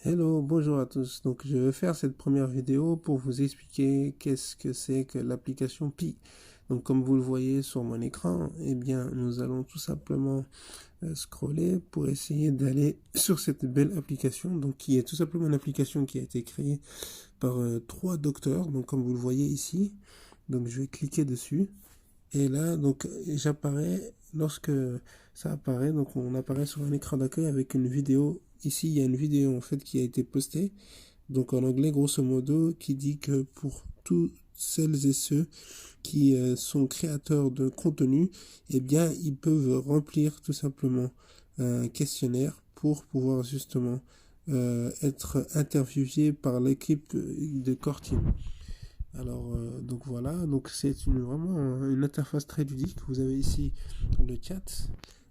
Hello, bonjour à tous. Donc, je vais faire cette première vidéo pour vous expliquer qu'est-ce que c'est que l'application Pi. Donc, comme vous le voyez sur mon écran, eh bien, nous allons tout simplement scroller pour essayer d'aller sur cette belle application. Donc, qui est tout simplement une application qui a été créée par trois docteurs. Donc, comme vous le voyez ici. Donc, je vais cliquer dessus. Et là, donc, j'apparais, lorsque ça apparaît, donc on apparaît sur un écran d'accueil avec une vidéo. Ici, il y a une vidéo en fait qui a été postée, donc en anglais, grosso modo, qui dit que pour tous celles et ceux qui sont créateurs de contenu, eh bien, ils peuvent remplir tout simplement un questionnaire pour pouvoir justement être interviewés par l'équipe de Core Team. Alors, donc voilà, donc c'est vraiment une interface très ludique. Vous avez ici le chat,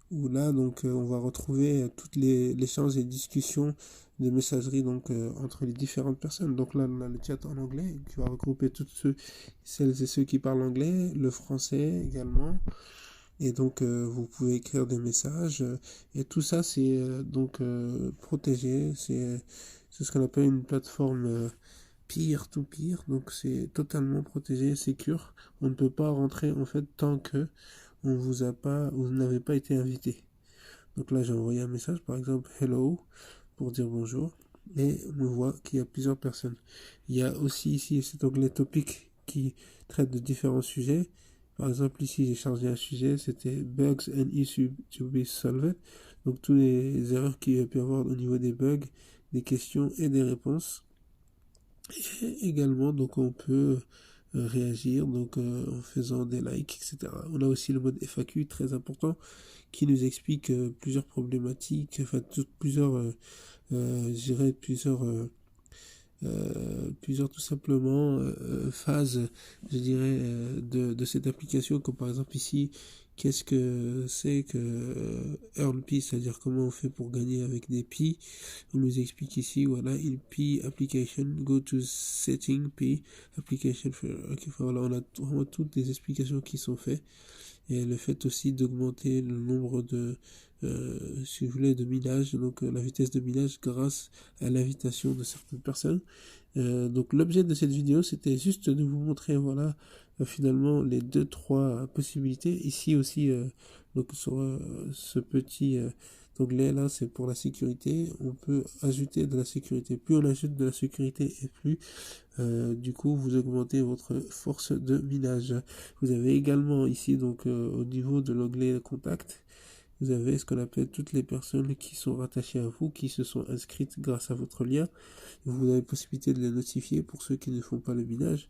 où là, donc, on va retrouver toutes les échanges et discussions de messagerie donc, entre les différentes personnes. Donc là, on a le chat en anglais, qui va regrouper toutes celles et ceux qui parlent anglais, le français également. Et donc, vous pouvez écrire des messages. Et tout ça, c'est donc protégé. C'est ce qu'on appelle une plateforme peer-to-peer, donc c'est totalement protégé, secure. On ne peut pas rentrer en fait tant que on vous a pas, vous n'avez pas été invité. Donc là, j'ai envoyé un message, par exemple hello pour dire bonjour, et on voit qu'il y a plusieurs personnes. Il y a aussi ici cet onglet topic qui traite de différents sujets. Par exemple, ici, j'ai chargé un sujet, c'était bugs and issues to be solved. Donc, toutes les erreurs qu'il y a pu avoir au niveau des bugs, des questions et des réponses. Et également, donc on peut réagir donc en faisant des likes, etc. On a aussi le mode FAQ très important qui nous explique plusieurs problématiques, enfin plusieurs, je dirais plusieurs tout simplement phases, je dirais, de cette application, comme par exemple ici, qu'est-ce que c'est que Earn Pi, c'est-à-dire comment on fait pour gagner avec des Pi. On nous explique ici, voilà, il Pi application, go to setting Pi application. Okay, voilà, on a vraiment toutes les explications qui sont faites. Et le fait aussi d'augmenter le nombre de, si vous voulez, de minage, donc la vitesse de minage grâce à l'invitation de certaines personnes. Donc l'objet de cette vidéo, c'était juste de vous montrer, voilà, finalement les deux trois possibilités. Ici aussi, donc sur ce petit onglet là, c'est pour la sécurité. On peut ajouter de la sécurité. Plus on ajoute de la sécurité et plus du coup vous augmentez votre force de minage. Vous avez également ici donc au niveau de l'onglet contact, vous avez ce qu'on appelle toutes les personnes qui sont rattachées à vous, qui se sont inscrites grâce à votre lien. Vous avez possibilité de les notifier pour ceux qui ne font pas le minage.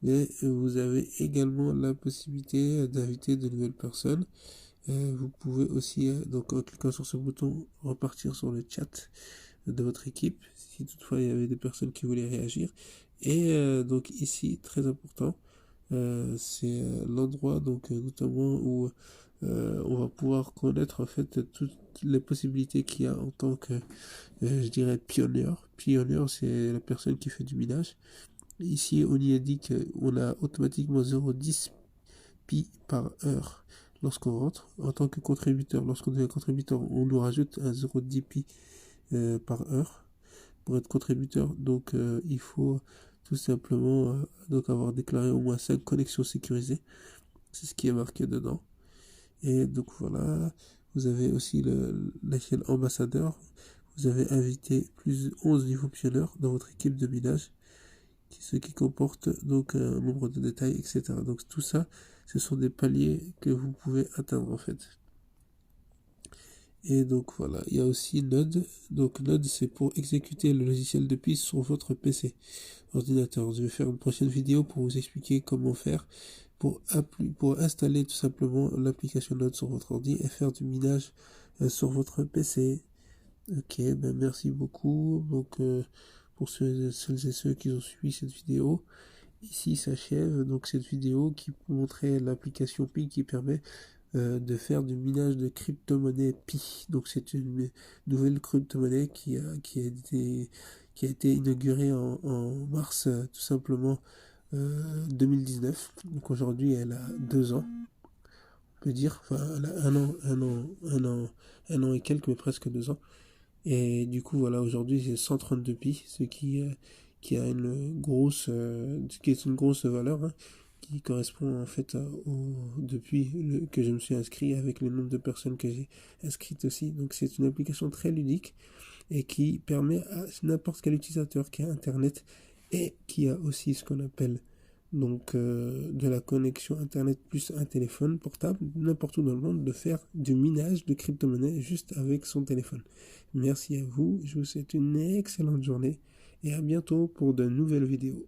Mais vous avez également la possibilité d'inviter de nouvelles personnes. Vous pouvez aussi, donc en cliquant sur ce bouton, repartir sur le chat de votre équipe, si toutefois il y avait des personnes qui voulaient réagir. Et donc ici, très important, c'est l'endroit donc notamment où on va pouvoir connaître en fait toutes les possibilités qu'il y a en tant que je dirais pionnier. Pionnier, c'est la personne qui fait du minage. Ici, on y indique qu'on a automatiquement 0,10 pi par heure lorsqu'on rentre. En tant que contributeur, lorsqu'on est contributeur, on nous rajoute un 0,10 pi par heure pour être contributeur. Donc, il faut tout simplement donc avoir déclaré au moins 5 connexions sécurisées. C'est ce qui est marqué dedans. Et donc voilà, vous avez aussi l'échelle ambassadeur. Vous avez invité plus de 11 niveaux pionniers dans votre équipe de minage, ce qui comporte donc un nombre de détails, etc. Donc tout ça, ce sont des paliers que vous pouvez atteindre en fait. Et donc voilà, il y a aussi Node. Donc Node, c'est pour exécuter le logiciel de Pi sur votre PC, ordinateur. Je vais faire une prochaine vidéo pour vous expliquer comment faire pour installer tout simplement l'application Node sur votre ordi et faire du minage sur votre PC. Ok, ben merci beaucoup. Donc pour celles et ceux qui ont suivi cette vidéo, ici s'achève donc cette vidéo qui montrait l'application Pi qui permet de faire du minage de crypto-monnaie Pi. Donc c'est une nouvelle crypto-monnaie qui a été inaugurée en mars tout simplement 2019. Donc aujourd'hui elle a 2 ans, on peut dire, enfin elle a un an et quelques, mais presque 2 ans. Et du coup, voilà, aujourd'hui, j'ai 132 pi, qui a qui est une grosse valeur, hein, qui correspond en fait que je me suis inscrit avec le nombre de personnes que j'ai inscrites aussi. Donc, c'est une application très ludique et qui permet à n'importe quel utilisateur qui a Internet et qui a aussi ce qu'on appelle de la connexion Internet plus un téléphone portable, n'importe où dans le monde, de faire du minage de crypto-monnaie juste avec son téléphone. Merci à vous, je vous souhaite une excellente journée et à bientôt pour de nouvelles vidéos.